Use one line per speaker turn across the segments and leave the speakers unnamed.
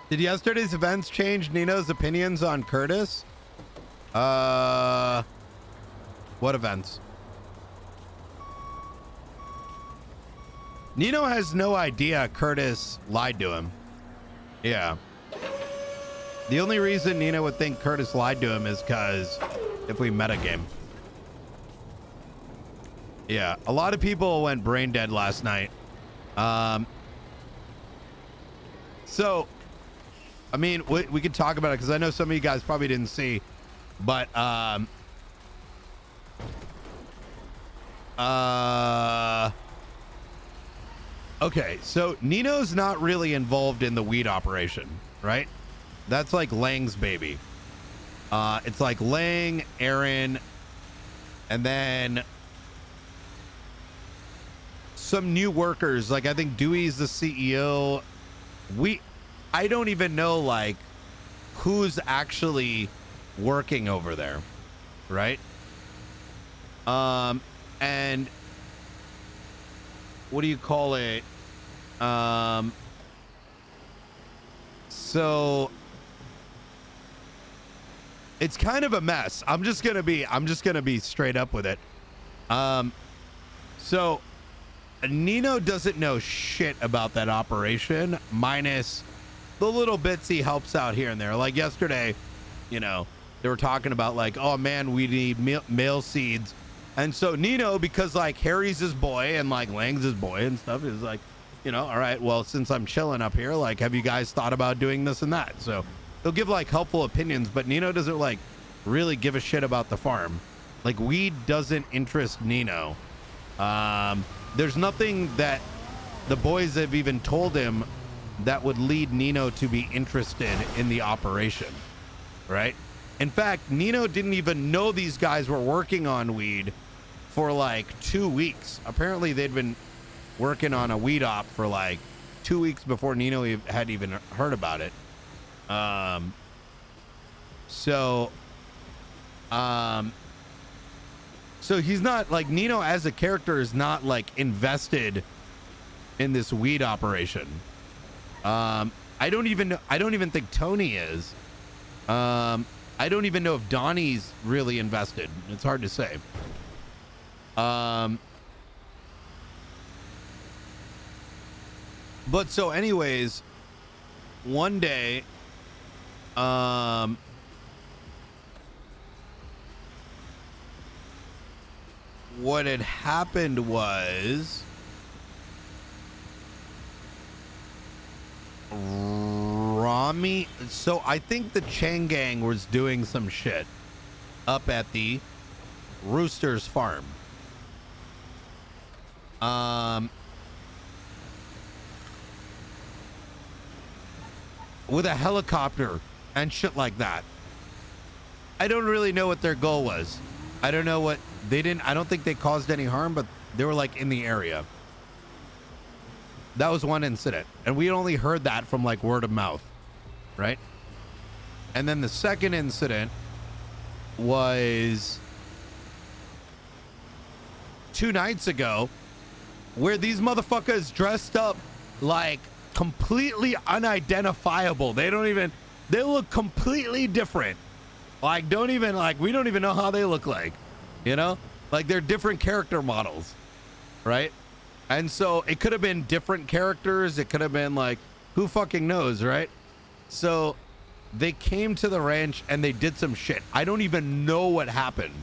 Did yesterday's events change Nino's opinions on Curtis? What events? Nino has no idea Curtis lied to him. Yeah. The only reason Nino would think Curtis lied to him is because if we metagame. Yeah, a lot of people went brain dead last night. So, I mean, we could talk about it because I know some of you guys probably didn't see, but okay, so Nino's not really involved in the weed operation, right? That's like Lang's baby. It's like Lang, Aaron, and then some new workers. Like I think Dewey's the CEO. I don't even know like who's actually working over there, right? And what do you call it? So it's kind of a mess. I'm just gonna be straight up with it. So Nino doesn't know shit about that operation, minus the little bits he helps out here and there. Like yesterday, you know, they were talking about like, oh man, we need male seeds. And so Nino, because like Harry's his boy and like Lang's his boy and stuff, is like, you know, all right, well, since I'm chilling up here, like, have you guys thought about doing this and that? So he'll give like helpful opinions, but Nino doesn't like really give a shit about the farm. Like weed doesn't interest Nino. There's nothing that the boys have even told him that would lead Nino to be interested in the operation, right? In fact, Nino didn't even know these guys were working on weed for like 2 weeks. Apparently they'd been working on a weed op for like 2 weeks before Nino had even heard about it. So he's not like, Nino as a character is not like invested in this weed operation. I don't even think Tony is. I don't even know if Donnie's really invested. It's hard to say. But so anyways, one day, what had happened was Rami. So I think the Chang gang was doing some shit up at the Roosters farm. With a helicopter and shit like that. I don't really know what their goal was. I don't know what they didn't. I don't think they caused any harm, but they were like in the area. That was one incident, and we only heard that from like word of mouth, right? And then the second incident was 2 nights ago, where these motherfuckers dressed up like completely unidentifiable. They look completely different. Like, we don't even know how they look like, you know? Like, they're different character models, right? And so it could have been different characters. It could have been like, who fucking knows, right? So they came to the ranch and they did some shit. I don't even know what happened,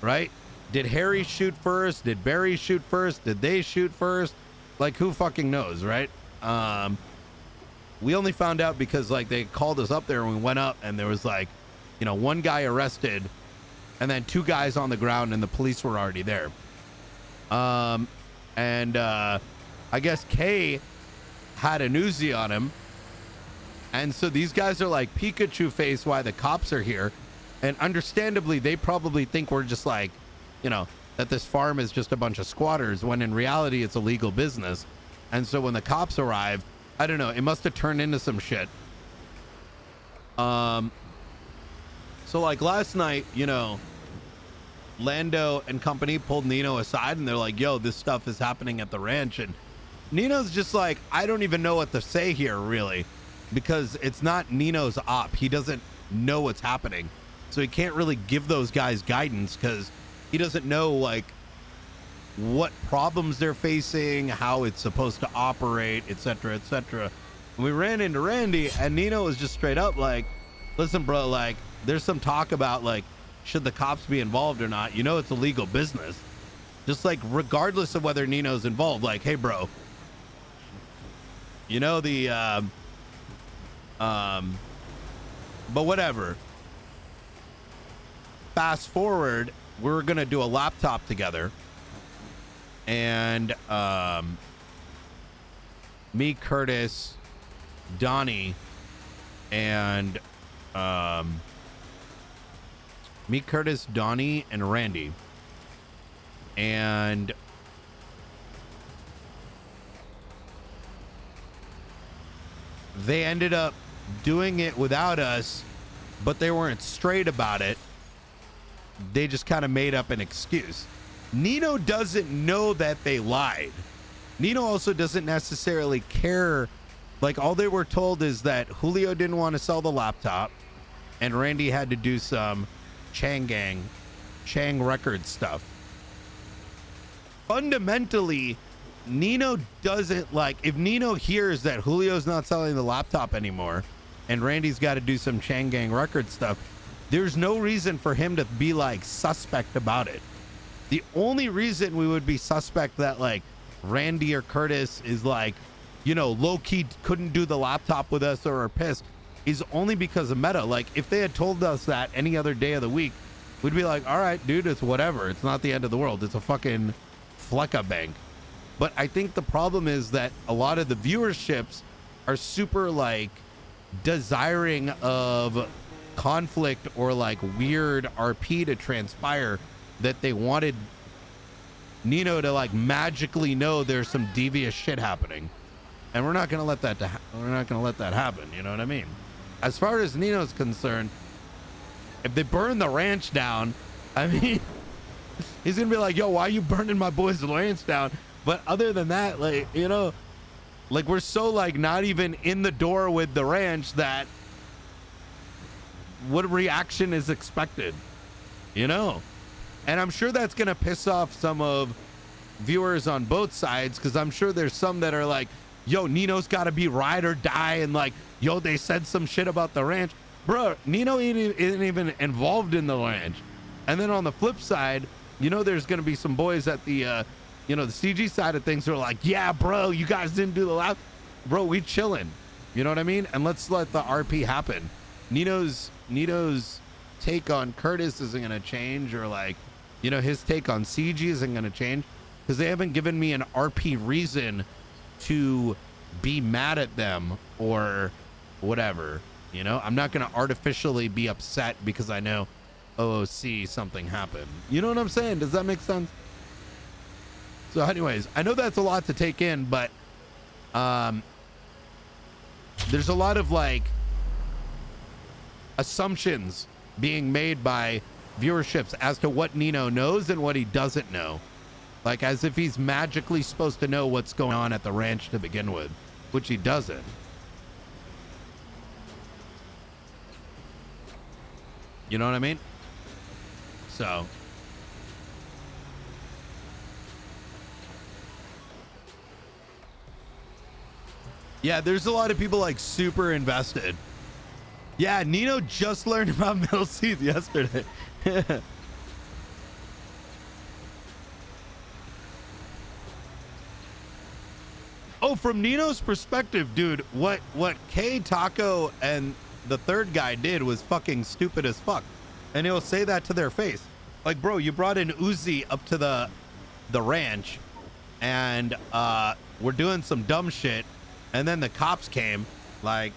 right? Did Harry shoot first? Did Barry shoot first? Did they shoot first? Like, who fucking knows, right? We only found out because like they called us up there and we went up and there was like, you know, 1 guy arrested and then 2 guys on the ground and the police were already there. I guess Kay had an Uzi on him. And so these guys are like Pikachu face why the cops are here. And understandably, they probably think we're just like, you know, that this farm is just a bunch of squatters, when in reality it's a legal business. And so when the cops arrived, I don't know, it must have turned into some shit. So like last night, you know, Lando and company pulled Nino aside and they're like, yo, this stuff is happening at the ranch. And Nino's just like, I don't even know what to say here, really. because it's not Nino's op. He doesn't know what's happening. So he can't really give those guys guidance because he doesn't know like what problems they're facing, how it's supposed to operate, etc., etc. We ran into Randy and Nino was just straight up like, listen, bro, like there's some talk about like, should the cops be involved or not? You know, it's a legal business. Just like, regardless of whether Nino's involved, like, hey, bro, you know, but whatever. Fast forward, we're going to do a laptop together. And me, Curtis, Donnie, and Randy. And they ended up doing it without us, but they weren't straight about it. They just kind of made up an excuse. Nino doesn't know that they lied. Nino also doesn't necessarily care. Like, all they were told is that Julio didn't want to sell the laptop and Randy had to do some Chang record stuff. Fundamentally, Nino doesn't like, if Nino hears that Julio's not selling the laptop anymore and Randy's got to do some Chang Gang record stuff, there's no reason for him to be like suspect about it. The only reason we would be suspect that like Randy or Curtis is like, you know, low-key couldn't do the laptop with us or are pissed is only because of meta. Like, if they had told us that any other day of the week, we'd be like, all right, dude, it's whatever. It's not the end of the world. It's a fucking Flecka bank. But I think the problem is that a lot of the viewerships are super like desiring of conflict or like weird RP to transpire, that they wanted Nino to like magically know there's some devious shit happening, and we're not gonna let that happen. You know what I mean? As far as Nino's concerned, if they burn the ranch down, I mean, he's gonna be like, yo, why are you burning my boys' ranch down? But other than that, like, you know, like we're so like not even in the door with the ranch that what reaction is expected, you know? And I'm sure that's gonna piss off some of viewers on both sides, because I'm sure there's some that are like, yo, Nino's gotta be ride or die, and like, yo, they said some shit about the ranch. Bro, Nino isn't even involved in the ranch. And then on the flip side, you know, there's gonna be some boys at the you know, the CG side of things who are like, yeah, bro, you guys didn't do the lap. Bro, we chilling. You know what I mean? And let's let the RP happen. Nino's take on Curtis isn't gonna change, or like, you know, his take on CG isn't gonna change, because they haven't given me an RP reason to be mad at them or whatever. You know, I'm not gonna artificially be upset because I know OOC something happened. You know what I'm saying? Does that make sense? So anyways, I know that's a lot to take in, but there's a lot of like assumptions being made by viewerships as to what Nino knows and what he doesn't know. Like, as if he's magically supposed to know what's going on at the ranch to begin with, which he doesn't. You know what I mean? So yeah, there's a lot of people like super invested. Yeah, Nino just learned about Middle Seas yesterday. Oh, from Nino's perspective, dude, what K, Taco, and the third guy did was fucking stupid as fuck. And he'll say that to their face. Like, bro, you brought an Uzi up to the ranch, and we're doing some dumb shit, and then the cops came. Like,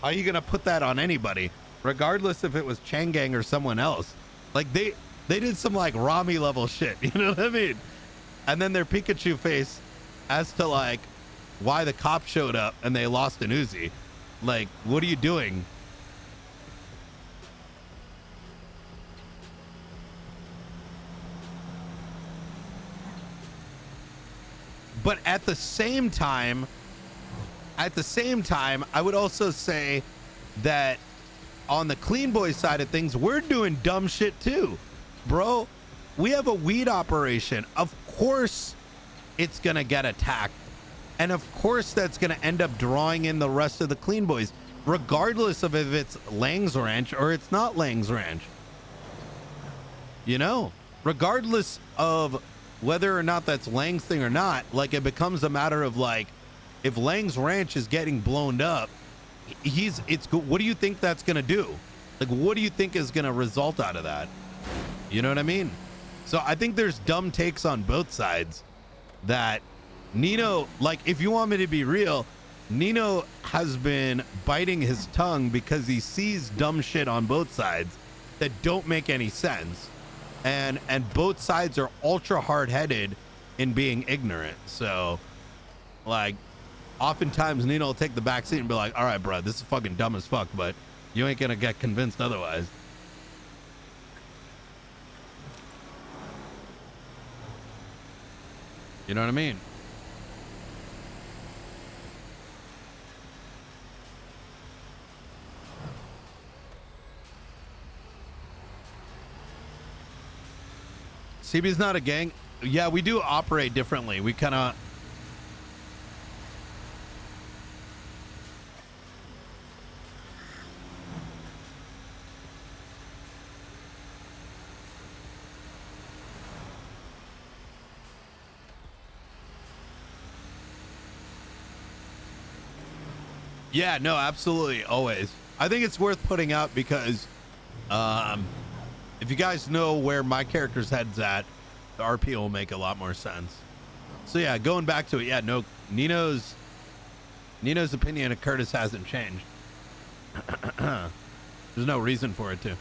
how are you gonna put that on anybody, regardless if it was Chang Gang or someone else? Like, they did some like Rami level shit, you know what I mean? And then their Pikachu face as to like why the cops showed up and they lost an Uzi. Like, what are you doing? But at the same time, at the same time, I would also say that on the clean boy side of things, we're doing dumb shit too, bro. We have a weed operation. Of course it's gonna get attacked, and of course that's gonna end up drawing in the rest of the clean boys, regardless of if it's Lang's Ranch or it's not Lang's Ranch. You know, regardless of whether or not that's Lang's thing or not, like, it becomes a matter of like, if Lang's Ranch is getting blown up, what do you think that's gonna do? Like, what do you think is gonna result out of that? You know what I mean? So I think there's dumb takes on both sides that Nino, like, if you want me to be real, Nino has been biting his tongue because he sees dumb shit on both sides that don't make any sense. And both sides are ultra hard-headed in being ignorant. So, like, oftentimes Nino will take the back seat and be like, all right, bro, this is fucking dumb as fuck, but you ain't gonna get convinced otherwise. You know what I mean? CB's not a gang. Yeah, we do operate differently. We kind of... Yeah, no, absolutely, always. I think it's worth putting out because if you guys know where my character's head's at, the RP will make a lot more sense. So yeah, going back to it, yeah, no, Nino's opinion of Curtis hasn't changed. There's no reason for it to.